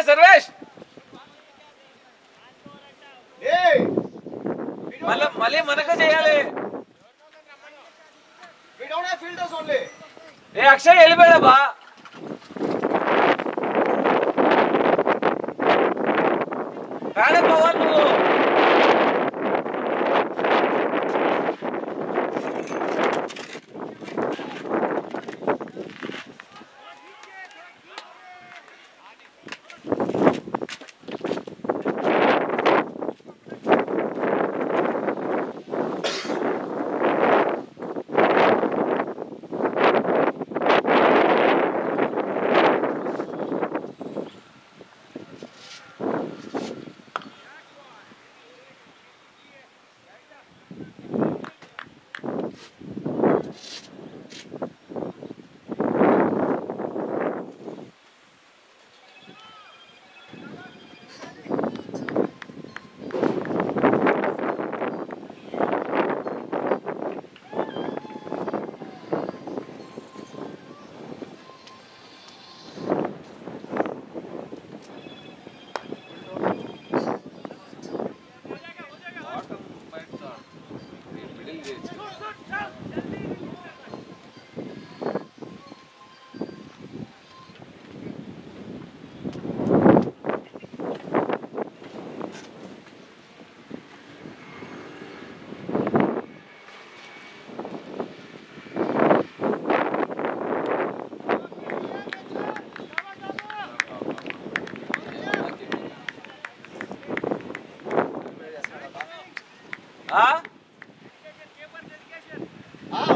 सर्वेश మళ్ళీ మనకు చేయాలి we don't have fielders only ఏ అక్షయ్ వెళ్ళిపోయాడా బా కాడే పవర్ నువ్వు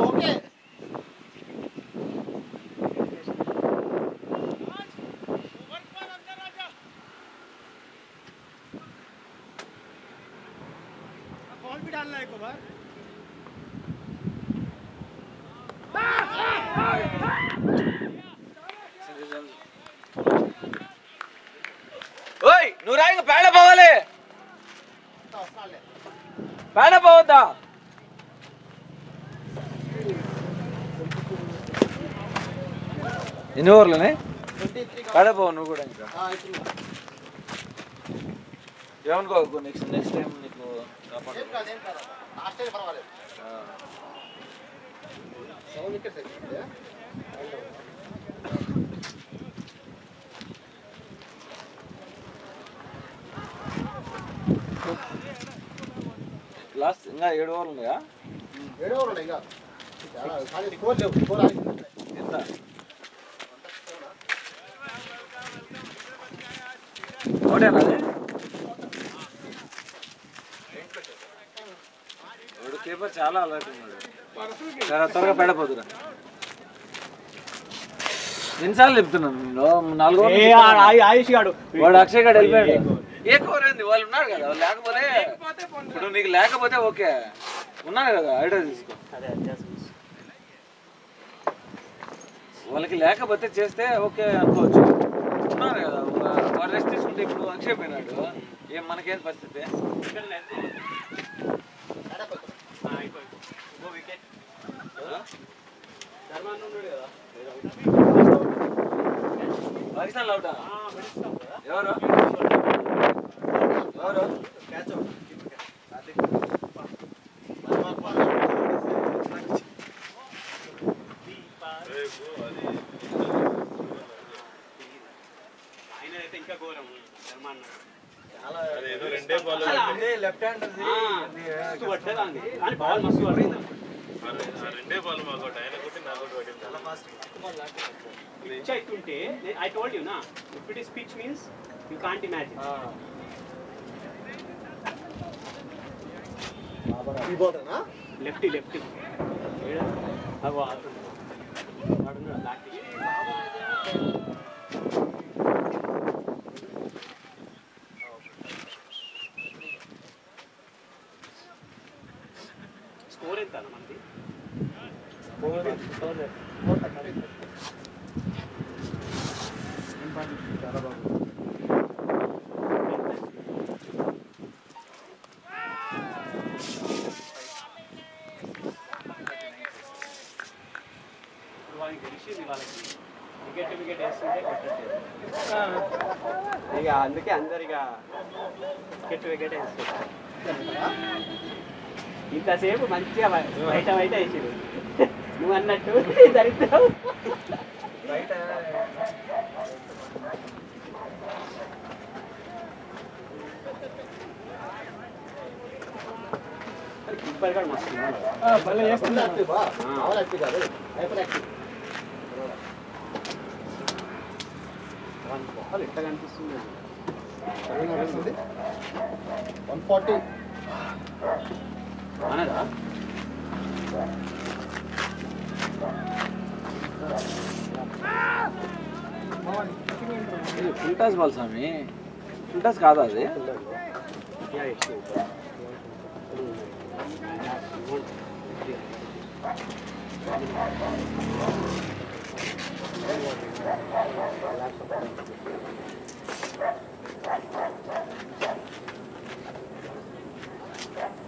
ఓకే बॉल भी डालना है एक बार ओए नूराई को पैड పోవాలి पैड పోవద్దా ఎన్ని ఓవర్లనే पैड పోవు నువ్వు కూడా ఇంకా ఏమనుకోకు నెక్స్ట్ టైం నీకు లాస్ట్ టైం పర్వాలేదు సౌండ్ ఇక్కడ సెకండ్ లాస్ట్ ఇంకా 7 ఓవర్లు ఉన్నాయా 7 ఓవర్లు ఉన్నాయి ఇంకా కానీ స్కోర్ లేవు స్కోర్ ఆగింది ఎంత ఓడేనా ఓడు కీపర్ చాలా అలర్ట్ ఉన్నాడు చాలా త్వరగా పెడపోదురా ఎన్నిసార్లు చెప్తున్నాను 4 ఆయుష్ గాడు వాడు అక్షయ్ గాడు వెళ్ళిపోయాడు ఏ కోరేంది వాళ్ళు ఉన్నారు కదా వాళ్ళు లేకపోతే ఇప్పుడు నీకు లేకపోతే ఓకే ఉన్నారు కదా ఐడియా తీసుకో వాళ్ళకి లేకపోతే చేస్తే ఓకే అనుకోవచ్చు ఉన్నారు కదా వాడు రెస్ట్ తీసుకుంటే ఇప్పుడు అక్షయ్ పోయినాడు ఏం మనకేం పరిస్థితి పాకిస్తాన్ అవుటా ఎవరు ఎవరు క్యాచ్ అవుట్ ఆయన అయితే ఇంకా ఘోరం సల్మాన్ చాలా ఏదో రెండే బాల్ అంటే లెఫ్ట్ హ్యాండ్ అది పట్టేదాంది కానీ బాల్ మస్తు పడింది రెండే బాల్ మాకోట ఆయన కొట్టి నా కొట్టి పడింది చాలా ఫాస్ట్ పిచ్ అయితుంటే ఐ టోల్డ్ యు నా if it is pitch means you can't imagine ఈ బౌలర్ నా లెఫ్ట్ ఏడా అగో ఆడుతున్నాడు బ్లాక్ స్కోర్ ఎంత మనది స్కోర్ చాలా బాగుంది వాళ్ళకి తెలిసింది వాళ్ళకి క్రికెట్ వికెట్ వేస్తుంటే కొట్టట్లేదు ఇక అందుకే అందరు ఇక వికెట్ వేస్తారు ఇంతసేపు మంచిగా బయట వేసాడు నువ్వు అన్నట్టు దరిద్రం కీపర్ కూడా మస్తు ఎట్లా కనిపిస్తుంది 140 అనదా ఫుల్ టాస్ బాల్ స్వామి ఫుల్ టాస్ కాదా అది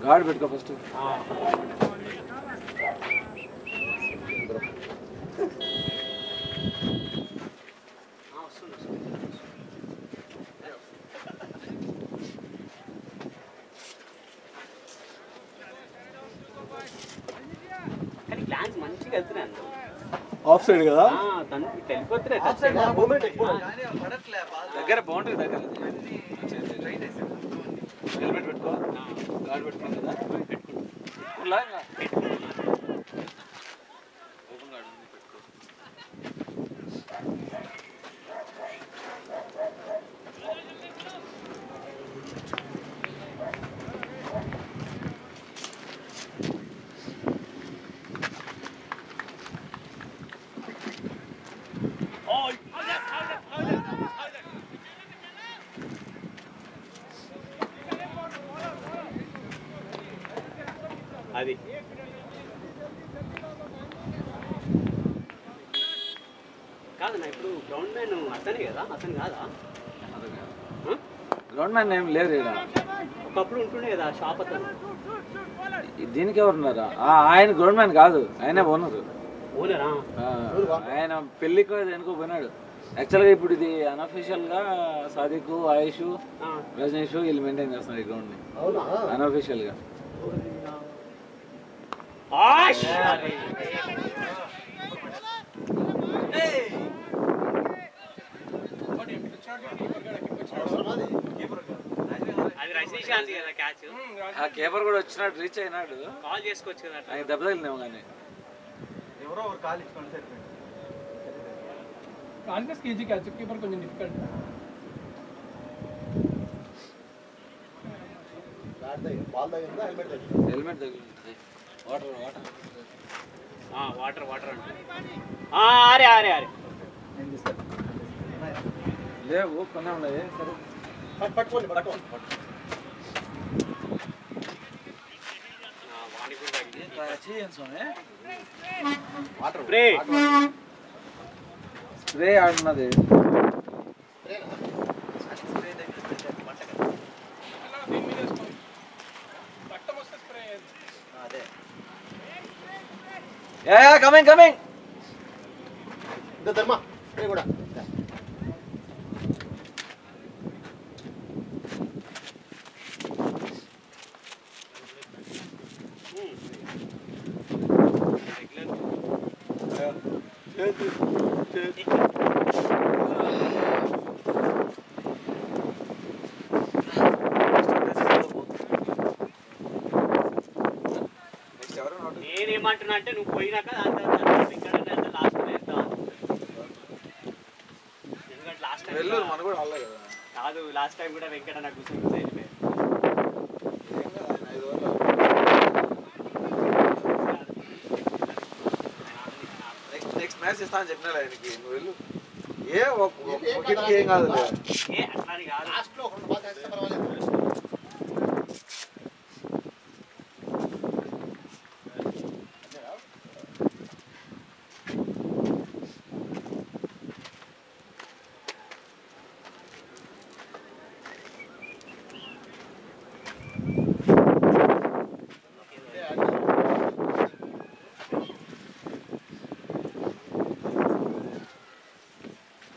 గాడ్ పెట్టుకో ఫస్ట్ కానీ క్లాన్స్ మంచిగా వెళ్తున్నాయి ఆఫ్ సైడ్ కదా వెళ్ళిపోతున్నాయి దగ్గర బాగుంటుంది దగ్గర హెల్మెట్ పెట్టుకో గాడ్ పెట్టుకున్నాను కదా పెట్టుకుంటా ఓపెన్ గార్డ్ ఉంది పెట్టుకో అది కాదు నా ఇప్పుడు గ్రౌండ్ మ్యాన్ అతనే కదా అతను కాదా గ్రౌండ్ మ్యాన్ ఏం లేదు ఇక్కడ ఒకప్పుడు ఉంటుండే కదా షాప్ అతను దీనికి ఎవరున్నారా ఆయన గ్రౌండ్ మ్యాన్ కాదు ఆయనే ఓనరు ఓనరా ఆయన పెళ్ళికి దేనికో పోయినాడు యాక్చువల్గా ఇప్పుడు ఇది అన్అఫీషియల్గా సాదిక్ ఆయుష్ రజనీష్ వీళ్ళు మెయింటైన్ చేస్తున్నారు ఈ గ్రౌండ్ని అన్అఫీషియల్గా ఆ కీపర్ కూడా వచ్చినాడు రీచ్ అయినాడు కాల్ చేసుకోవచ్చు కదా ఆయన దెబ్బ తగిలినాము కానీ ఎవరో ఒక కాల్ ఇచ్చుకోండి సరిపోయింది కాన్ఫరెన్స్ కేజీ క్యాచ్ కీపర్ కొంచెం డిఫికల్ట్ బాల్ తగ్గిందా హెల్మెట్ తగ్గిందా హెల్మెట్ తగిలింది వాటర్ వాటర్ వాటర్ అంటే అరే అరే అరే లేవు కొన్ని ఉన్నాయి సరే పట్టుకోండి పట్టుకోండి స్ప్రే స్ప్రే ఆడున్నది కమింగ్ కమింగ్ ఇంకా ధర్మ స్ప్రే కూడా నేనేమంటున్నా అంటే నువ్వు పోయినాక ఎందుకంటే లాస్ట్ టైం వెళ్ళు మన కూడా అల్లే కదా కాదు లాస్ట్ టైం కూడా వెంకట నాకు కూర్చొని అయిపోయాయి నెక్స్ట్ మ్యాచ్ ఇస్తా అని చెప్పినా ఆయనకి నువ్వు వెళ్ళు ఏ ఒకటికి ఏం కాదు ఏ అట్లా కాదు లాస్ట్ లో ఒక రెండు బాల్ చేస్తే పర్వాలేదు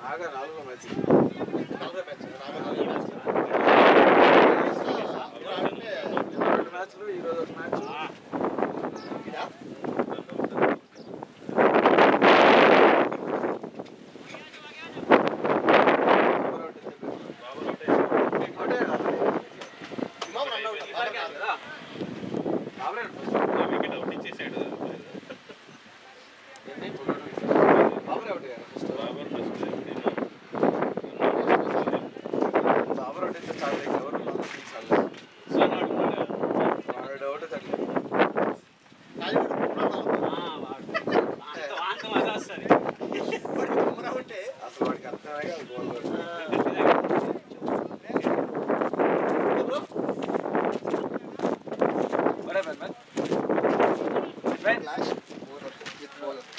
నాగా 4వ మ్యాచ్. 4వ మ్యాచ్. 2 మ్యాచ్లు ఈ రోజు ఒక match.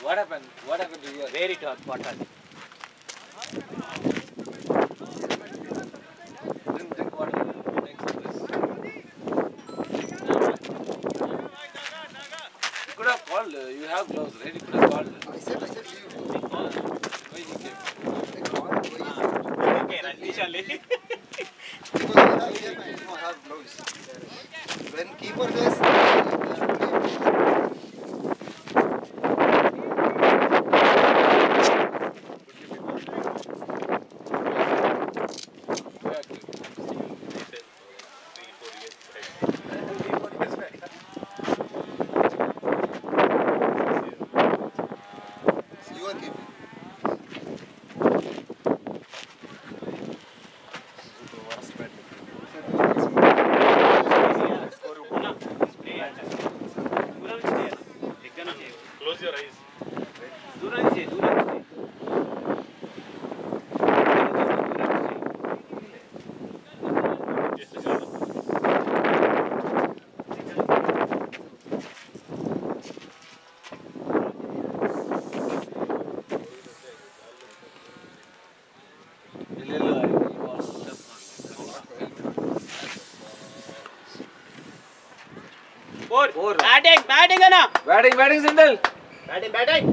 What happened? What happened to you? Very tough water. Drink water. Take some rest. You could have called. You have gloves, right? You could have called. I said leave. Why you came? Okay, Rajnish only. Because here I don't have gloves. When keeper does, you are keeping. Close your eyes. దూరం నుంచి batting అన్న Batting, Sindel. Batting.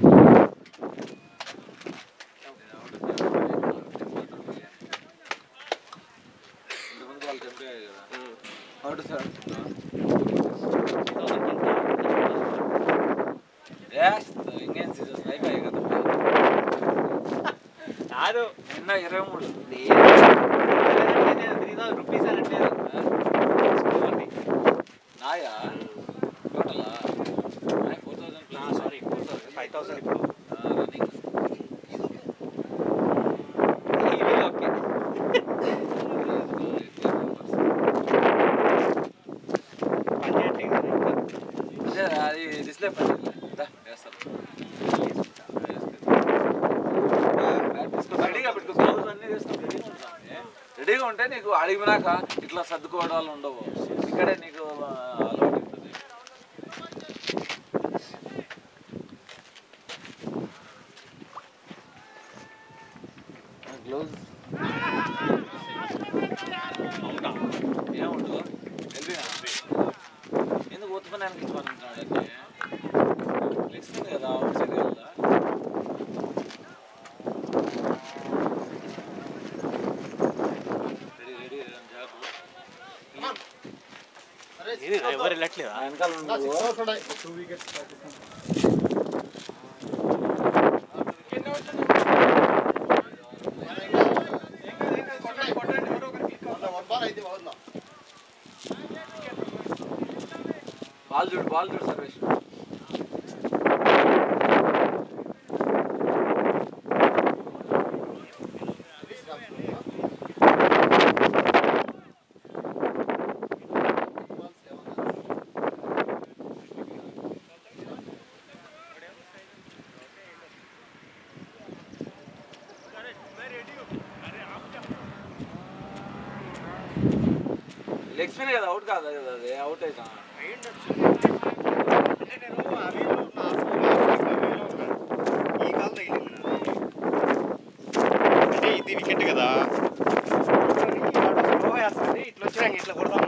కాదు నిన్న 23. 3000 rupees అనట్లేదు నాయా టోటలా 4000 sorry 5000 ఇప్పుడు running. Okay అది display పని వేస్తారు. రెడీగా పెట్టుకో, గ్లౌజ్ అన్నీ వేసుకొని రెడీగా ఉంటే నీకు అడిగినాక ఇట్లా సర్దుకోవడాలు ఉండవు. ఇక్కడే నీకు అలవాటు ఉంటుంది. గ్లౌజ్ ఏముండదు. వెళ్ళినా ఎందుకు ఉత్పన్నానికి ఇచ్చుకోవాలంటున్నాడు అంటే లెక్స్పిన్ కదా, అవుట్ సైడ్ కదా. రెడీ జాగ్రత్త. ఎవరు వెళ్ళట్లేదా వెనకాల ఉండదు. 2 wickets. బాల్ చూడు సర్వేష్. లెగ్ స్పిన్ కదా, అవుట్ కాదు కదా, అది అవుట్ అవుతా. అంటే ఇది వికెట్ కదా, ఇట్లా వచ్చినా ఇట్లా కొడతాం.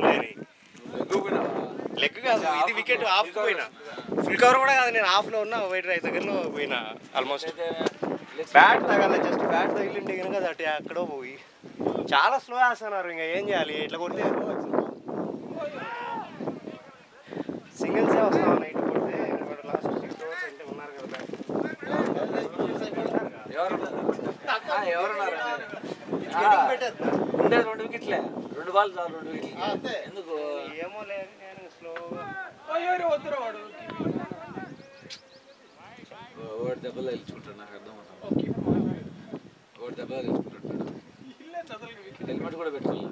లెగ్ కాదు, ఇది వికెట్ ఆఫ్ పోయినా. ఫుల్ కవర్ కూడా కాదు, నేను హాఫ్లో ఉన్నా, వైట్ రైట్ దగ్గరలో పోయినా ఆల్మోస్ట్. బ్యాట్ తగల జస్ట్ బ్యాట్ తగిలింటే కనుక అది అటు ఎక్కడో పోయి చాలా స్లో వేస్తున్నారు. ఇంకా ఏం చేయాలి? ఇట్లా కొడితే సింగిల్సే వస్తా ఉన్నాయి. ఇటు కొడితే లాస్ట్ 6 ఓవర్స్ అంటే ఉన్నారు కదా బ్యాట్. ఎవరున్నారు ఉండేది 2 వికెట్లే, 2 బాల్ చాలు 2 వికెట్లు. ఎందుకు ఏమో లేదు, నేను స్లోగా ఓడి దెబ్బలు తెలుసుకుంటాడు. నాకు అర్థం అవుతుంది. ఓడి దెబ్బలు తెలుసుకుంటాడు. హెల్మెట్ కూడా పెట్టుకోవాలి.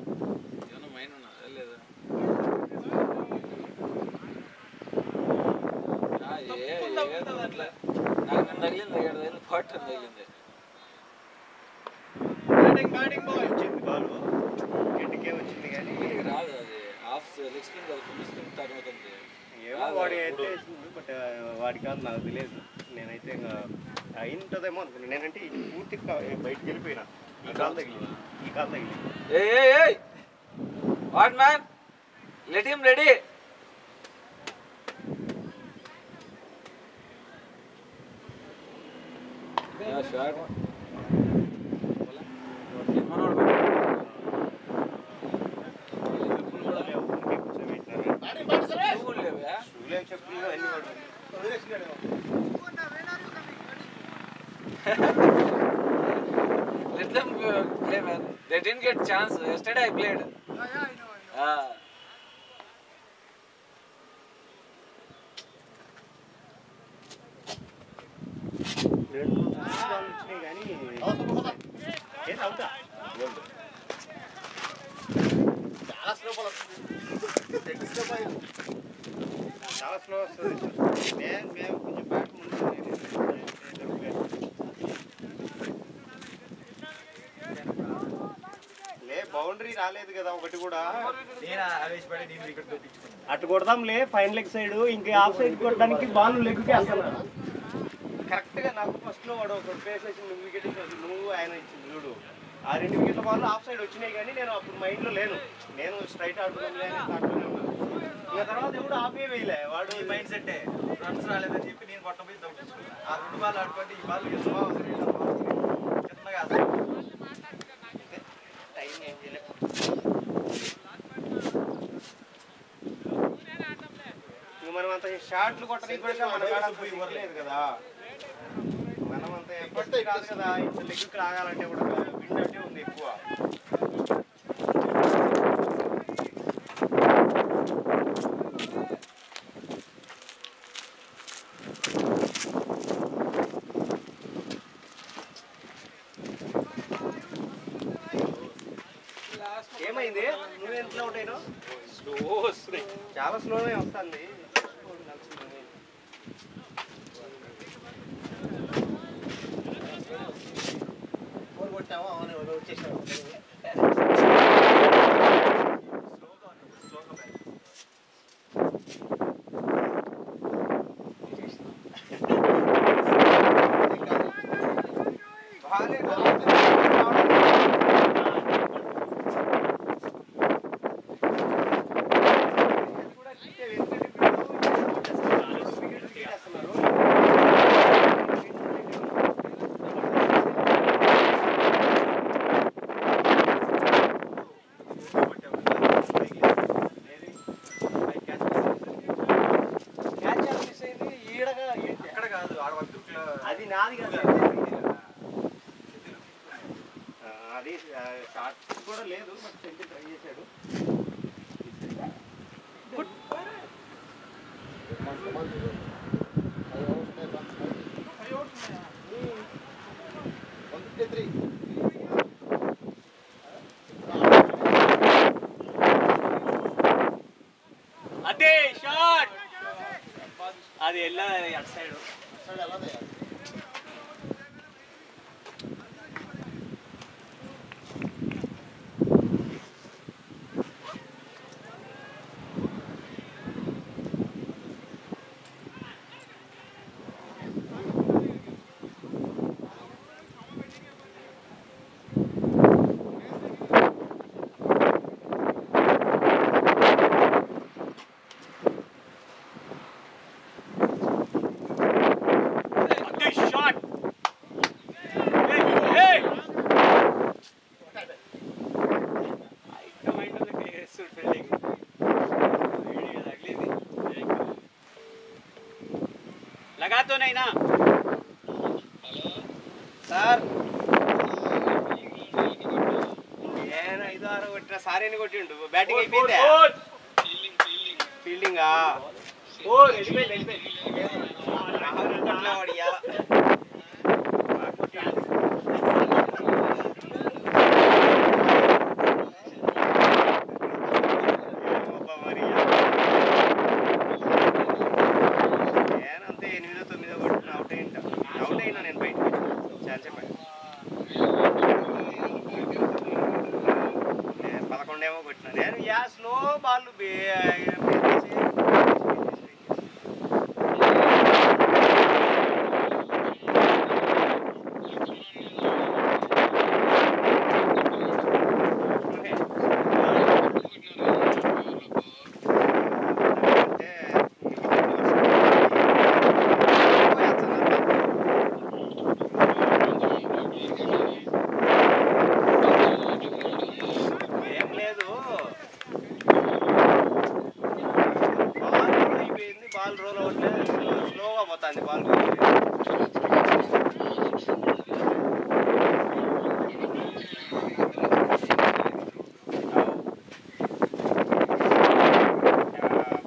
ఏమన్నా మైండ్ ఉన్నా లేదా? నాకు నేను తగిలింది 7 వేలు 40 తగిలింది. వచ్చింది బాల్ గట్టికే వచ్చింది కానీ రాదు. అది హాఫ్ లెగ్ స్పిన్ కాదు, ఫుల్ స్పిన్ టర్న్ అవుతుంది. ఏమో వాడి అయితే వేసింది. బట్ వాడి కాదు, నాకు తెలియదు. నేనైతే ఇంకా అయింటుందేమో అనుకున్నాను. నేనంటే పూర్తిగా బయటకు వెళ్ళిపోయినా. ఈ కాలు తగిలి what man, let him ready. Shot let them play, man. They didn't get chance. Yesterday I played. Yeah, I know. చాలా స్లో వస్తుంది. మేము కొంచెం బ్యాట్ ముందు బౌండరీ రాలేదు కదా ఒకటి కూడా. అటు కొడదాంలే ఫైన్ లెగ్ సైడ్, ఇంకా హాఫ్ సైడ్ కొట్టడానికి బాల్ లెగ్కి వేస్తున్నారు. కరెక్ట్గా నాకు ఫస్ట్లో వాడు ఒకటి పేసేసి నువ్వు వికెట్ నువ్వు ఆయన ఇచ్చింది చూడు. ఆ 2 వికెట్ల బాల్ హాఫ్ సైడ్ వచ్చినాయి కానీ నేను అప్పుడు మైండ్లో లేను. నేను స్ట్రైట్ ఆడుకోలే అట్లనే ఉన్నాను. ఇక తర్వాత ఎవడు ఆఫే వేయలే. వాడు మైండ్ సెట్టే రన్స్ రాలేదని చెప్పి నేను కొట్టబోయి తగ్గించుకున్నాను. ఆ 2 బాల్ ఆడుకుంటే ఈ బాల్ చిన్నగా టైం ఏం చేయలేదు. మనం అంత షాట్లు కొట్టడానికి కూడా మన కాడ లేదు కదా. మనం అంత ఎఫర్ట్ కాదు కదా. ఇంత లెగ్కి రాగాలంటే కూడా విండ్ అంటే ఉంది ఎక్కువ. ఏమైంది? నువ్వు ఎంత అవుట్ అయినా? స్లో వస్తుంది, చాలా స్లోనే వస్తుంది. కొట్టామో అవును వచ్చేసాడు. అది నాది కదా. అది షార్ట్ కూడా లేదు. బట్ సెంటి ట్రై చేశాడు. అదే షాట్, అది వెళ్ళా అటు సైడ్. లగాతోనైనా సార్ నేను 5-6 కొట్టిన సారేని కొట్టిండు బ్యాటింగ్ అయిపోయిందా ఫీల్డింగా వాడు ఇయ్యాల నేనంతే 8-9 కొట్టిన అవుట్ అయినా నేను బయటకు ఛాన్స్ చెప్పాను 11 ఏమో కొట్టిన నేను స్లో బాల్ ఏం లేదు బాల్ అయిపోయింది బాల్ రోల్ అవ్వట్లేదు స్లోగా పోతుంది బాల్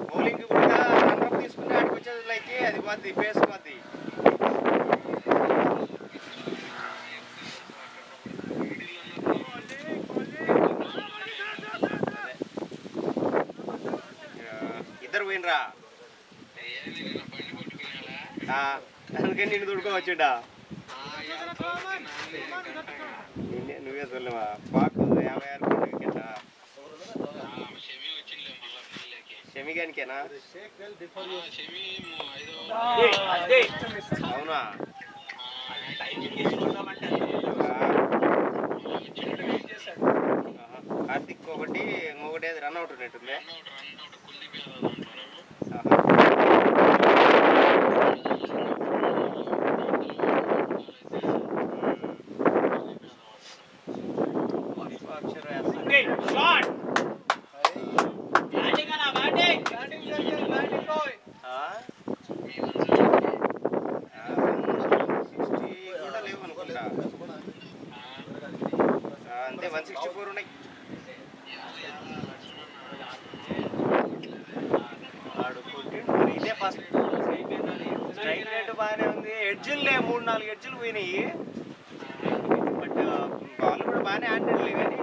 బౌలింగ్ కూడా రన్అప్ తీసుకుని ఆడికి వచ్చేది అది పోద్ది పేస్ పోద్ది ఇద్దరు పోయినరా అందుకని నిన్ను దుడుకోవచ్చుడా నువ్వే చూడలేవా పాకు 56 వికెట్ షమిగానికేనా అవునా కార్తిక్ ఒకటి ఇంకొకటి అది రన్అట్ ఉన్నట్టుంది అంతే 164 ఉన్నాయి ఇదే ఫస్ట్ స్ట్రైక్ రేట్ బాగానే ఉంది ఎడ్జులే 3-4 ఎడ్జులు పోయినాయి బట్ బాల్ కూడా బాగానే ఆడినట్లే కానీ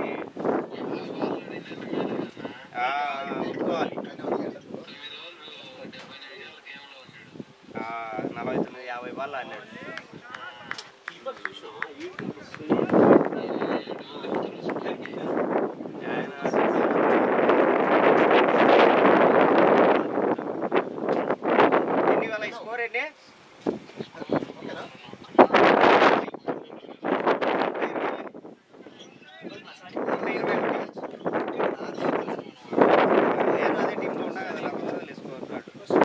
ఒప్పుకోవాలి 49-50 బాల్ ఆడినాడు కీపర్ చూసినా